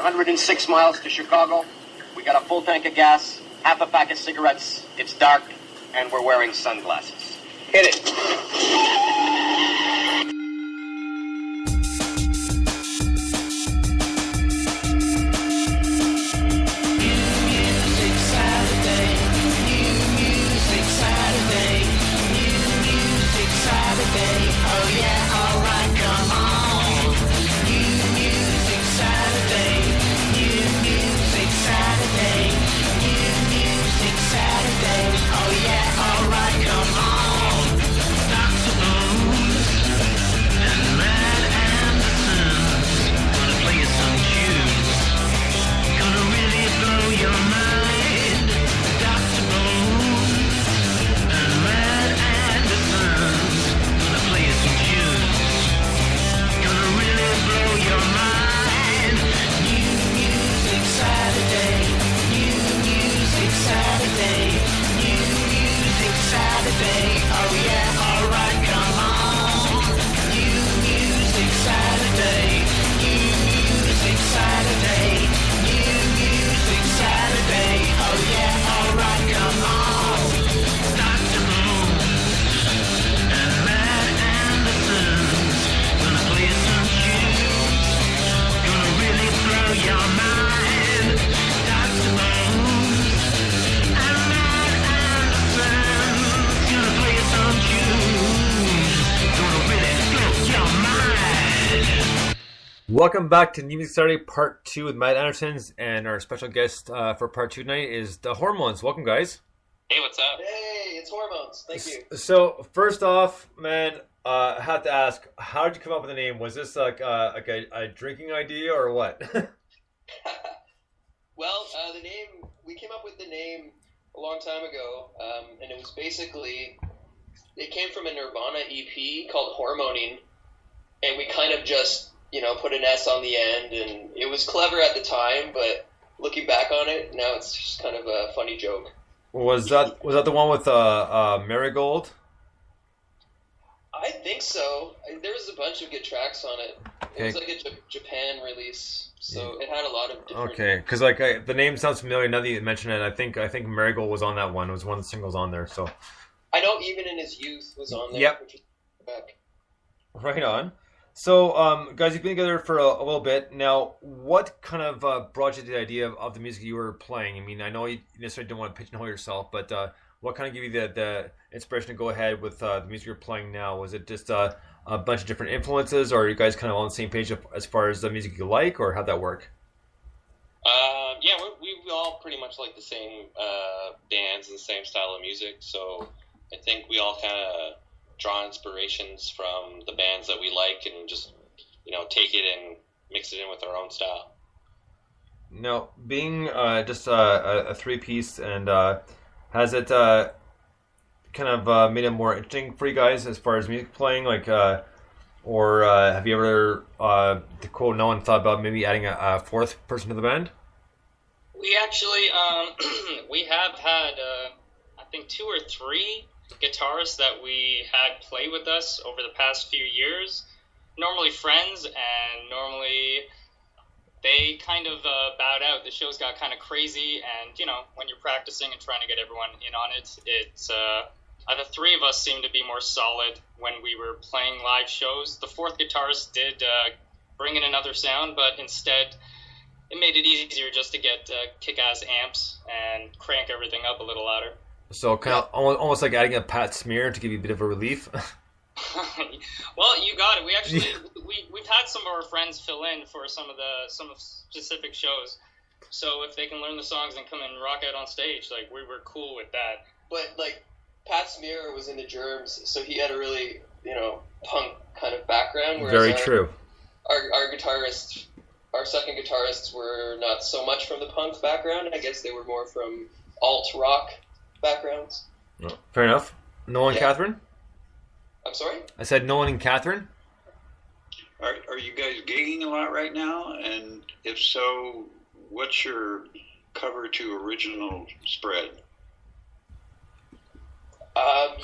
106 miles to Chicago. We got a full tank of gas, half a pack of cigarettes. It's dark, and we're wearing sunglasses. Hit it. Welcome back to New Music Saturday Part 2 with MadAndersons, and our special guest for Part 2 tonight is the Hormones. Welcome, guys. Hey, what's up? Hey, it's Hormones. Thank you. So, first off, man, I have to ask, how did you come up with the name? Was this like a drinking idea or what? Well, we came up with the name a long time ago, and it was basically, it came from a Nirvana EP called Hormoning, and we kind of just, put an S on the end, and it was clever at the time, but looking back on it, now it's just kind of a funny joke. Was that the one with Marigold? I think so. There was a bunch of good tracks on it. Okay. It was like a Japan release, so it had a lot of different... Okay, because the name sounds familiar now that you mention it. I think Marigold was on that one. It was one of the singles on there. So I know Even in His Youth was on there. Yep. Which is back. Right on. So, guys, you've been together for a little bit. Now, what kind of brought you to the idea of the music you were playing? I mean, I know you necessarily don't want to pigeonhole yourself, but what kind of gave you the inspiration to go ahead with the music you're playing now? Was it just a bunch of different influences, or are you guys kind of on the same page as far as the music you like, or how'd that work? Yeah, we all pretty much like the same bands and the same style of music, so I think we all kind of draw inspirations from the bands that we like and just, take it and mix it in with our own style. Now, being just a three-piece, and has it kind of made it more interesting for you guys as far as music playing? Like, or have you ever, to quote no one, thought about maybe adding a fourth person to the band? We actually, we have had, I think 2 or 3 guitarists that we had play with us over the past few years, normally friends, and normally they kind of bowed out. The shows got kind of crazy, and when you're practicing and trying to get everyone in on it, it's the 3 of us seemed to be more solid when we were playing live shows. The 4th guitarist did bring in another sound, but instead it made it easier just to get kick-ass amps and crank everything up a little louder. So kind of almost like adding a Pat smear to give you a bit of a relief. Well, you got it. We actually we've had some of our friends fill in for some of specific shows. So if they can learn the songs and come and rock out on stage, like we were cool with that. But like Pat Smear was in the Germs, so he had a really punk kind of background. Very true. Our guitarists, our second guitarists, were not so much from the punk background. I guess they were more from alt rock backgrounds. Fair enough. Nolan, Yeah. Catherine? I'm sorry? I said Nolan and Catherine. Are you guys gigging a lot right now? And if so, what's your cover to original spread?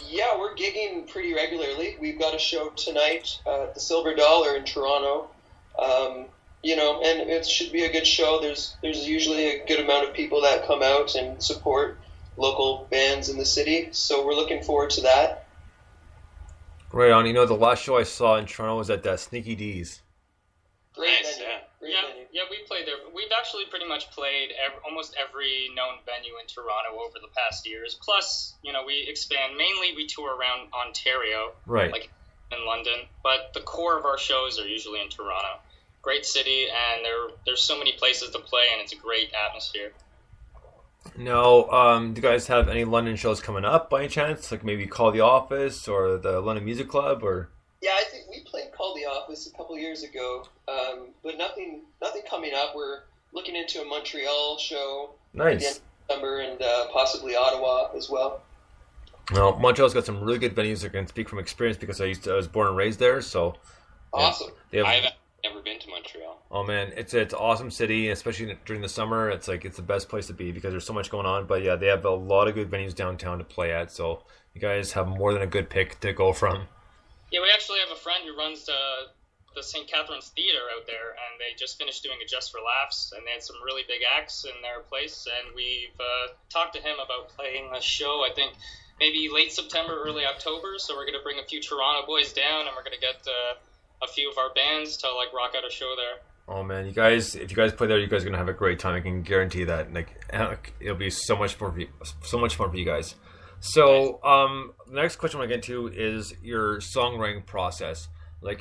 Yeah, we're gigging pretty regularly. We've got a show tonight at the Silver Dollar in Toronto. and it should be a good show. There's usually a good amount of people that come out and support local bands in the city, so we're looking forward to that. Right on. The last show I saw in Toronto was at Sneaky D's. Great Nice, venue. yeah. Great venue. Yeah, we played there. We've actually pretty much played almost every known venue in Toronto over the past years. Plus, we expand. Mainly, we tour around Ontario, Right. like in London. But the core of our shows are usually in Toronto. Great city, and there's so many places to play, and it's a great atmosphere. Now, do you guys have any London shows coming up by any chance? Like maybe Call the Office or the London Music Club, or? Yeah, I think we played Call the Office a couple years ago, but nothing coming up. We're looking into a Montreal show at the end Nice. of December and possibly Ottawa as well. Well, Montreal's got some really good venues. I can speak from experience because I was born and raised there. So Awesome. they have, I've never been to Montreal. oh man, it's an awesome city, especially during the summer. It's the best place to be because there's so much going on. But yeah, they have a lot of good venues downtown to play at. So you guys have more than a good pick to go from. Yeah, we actually have a friend who runs the St. Catherine's Theatre out there, and they just finished doing a Just for Laughs, and they had some really big acts in their place, and we've talked to him about playing a show, I think, maybe late September, early October, so we're going to bring a few Toronto boys down, and we're going to get a few of our bands to, rock out a show there. Oh man, if you guys play there, you guys are gonna have a great time. I can guarantee that. It'll be so much fun for you guys. So, the next question I want to get into is your songwriting process.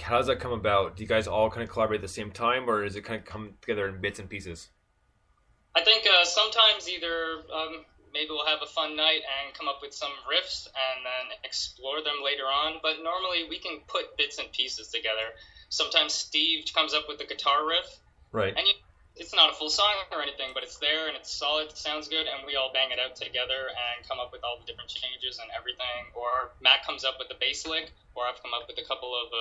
How does that come about? Do you guys all kind of collaborate at the same time, or does it kind of come together in bits and pieces? I think sometimes either maybe we'll have a fun night and come up with some riffs and then explore them later on, but normally we can put bits and pieces together. Sometimes Steve comes up with the guitar riff, Right. and it's not a full song or anything, but it's there and it's solid, it sounds good, and we all bang it out together and come up with all the different changes and everything. Or Matt comes up with the bass lick, or I've come up with a couple of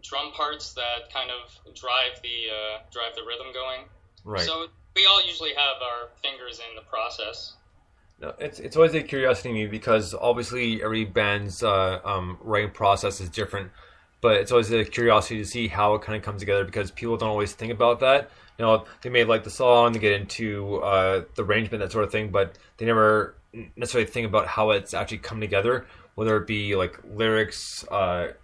drum parts that kind of drive the rhythm going. Right. So we all usually have our fingers in the process. No, it's always a curiosity to me because obviously every band's writing process is different, but it's always a curiosity to see how it kind of comes together because people don't always think about that. They may like the song, they get into the arrangement, that sort of thing, but they never necessarily think about how it's actually come together, whether it be lyrics, guitar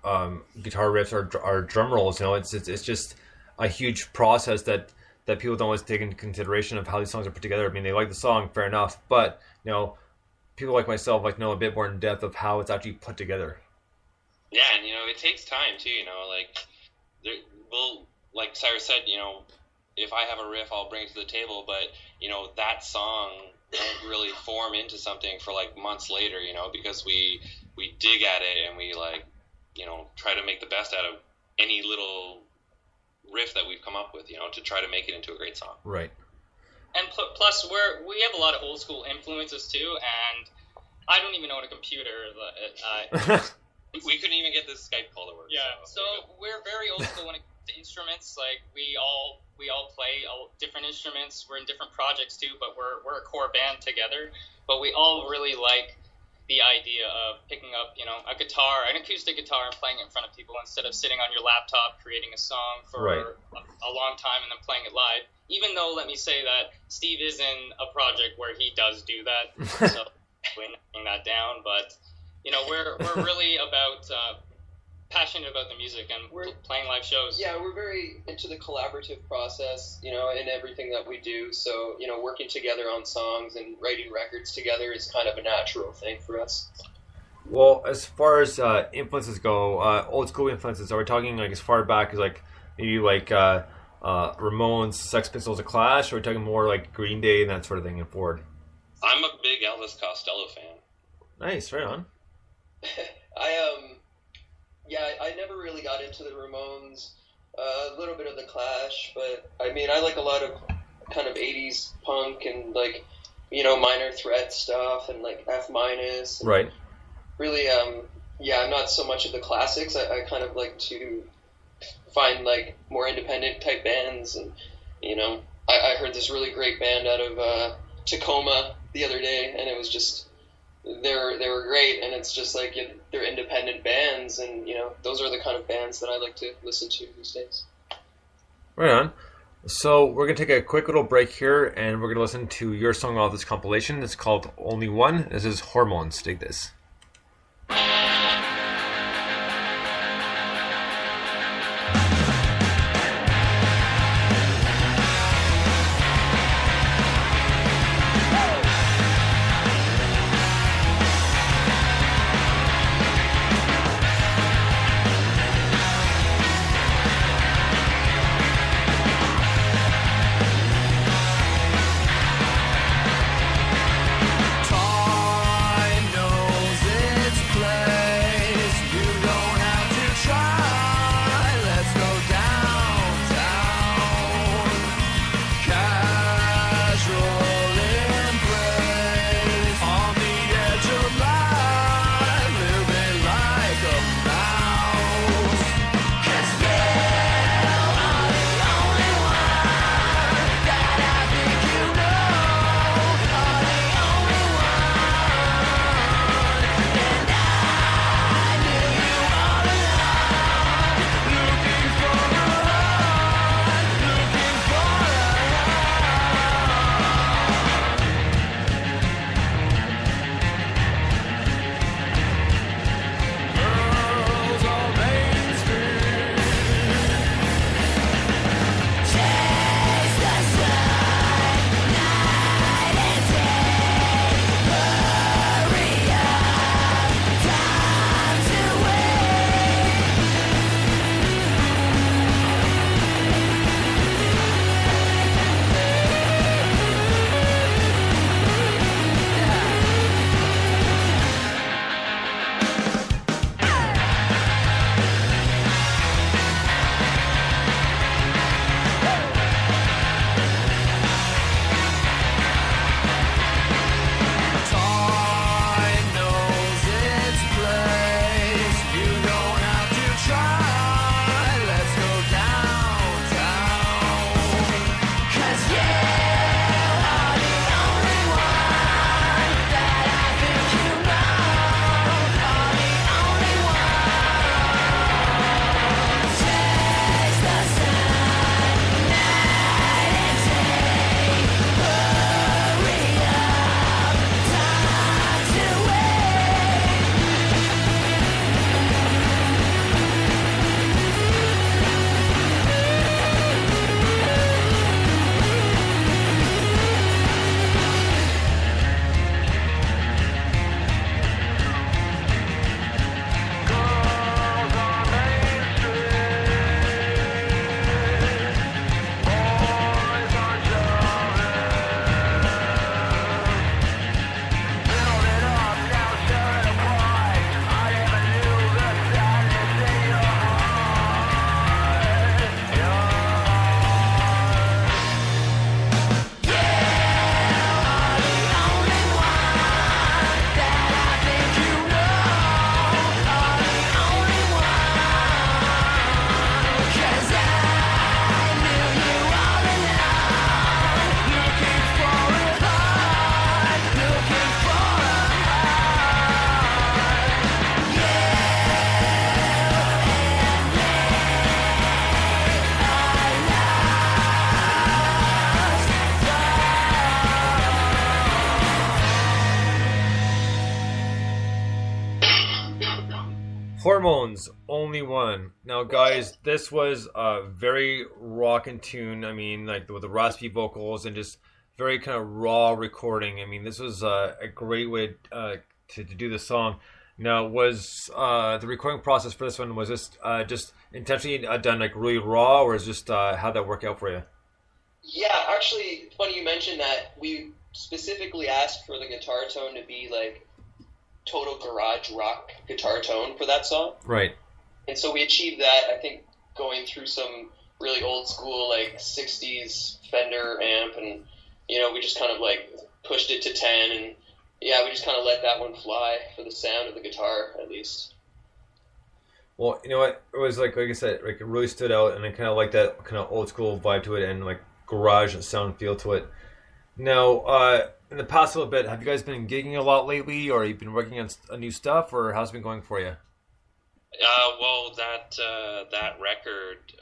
riffs, or drum rolls. It's just a huge process that people don't always take into consideration of how these songs are put together. I mean, they like the song, fair enough, but people like myself know a bit more in depth of how it's actually put together. Yeah, and it takes time too. Like Cyrus said, if I have a riff, I'll bring it to the table, but that song won't really form into something for months later, because we dig at it and we try to make the best out of any little riff that we've come up with, to try to make it into a great song. Right. And plus, we have a lot of old school influences too, and I don't even own a computer. We couldn't even get this Skype call to work. Yeah, so we're very old school when it comes to instruments. We all play different instruments. We're in different projects too, but we're a core band together. But we all really like the idea of picking up, a guitar, an acoustic guitar, and playing it in front of people instead of sitting on your laptop creating a song for a long time and then playing it live. Even though, let me say that Steve is in a project where he does do that, so we're knocking that down. But we're really passionate about the music and we're playing live shows. Yeah, we're very into the collaborative process, in everything that we do. So, working together on songs and writing records together is kind of a natural thing for us. Well, as far as influences go, old school influences, are we talking as far back as maybe Ramones, Sex Pistols, The Clash, or are we talking more Green Day and that sort of thing and forward? I'm a big Elvis Costello fan. Nice, right on. I never really got into the Ramones, a little bit of the Clash, but I like a lot of kind of 80s punk and Minor Threat stuff and F minus. Right. Really, I'm not so much of the classics. I kind of like to find more independent type bands, and I heard this really great band out of Tacoma the other day, and it was just. They were great, and it's just they're independent bands, and those are the kind of bands that I like to listen to these days. Right on. So we're going to take a quick little break here, and we're going to listen to your song off this compilation. It's called Only One. This is Hormones. Dig this. Hormones, Only One. Now, guys, this was a very rockin' tune. I mean, like with the raspy vocals and just very kind of raw recording. I mean, this was a great way to do the song. Now, was the recording process for this one, was this just intentionally done like really raw, or is just how'd that work out for you? Yeah, actually, funny you mentioned that. We specifically asked for the guitar tone to be like total garage rock guitar tone for that song. Right. And so we achieved that, I think, going through some really old school, like, 60s Fender amp, and, you know, we just kind of, like, pushed it to 10, and, yeah, we just kind of let that one fly for the sound of the guitar, at least. Well, you know what? It was, like I said, like, it really stood out, and I kind of like that kind of old school vibe to it, and, like, garage sound feel to it. Now, in the past little bit, have you guys been gigging a lot lately, or have you been working on new stuff, or how's it been going for you? Well, that record,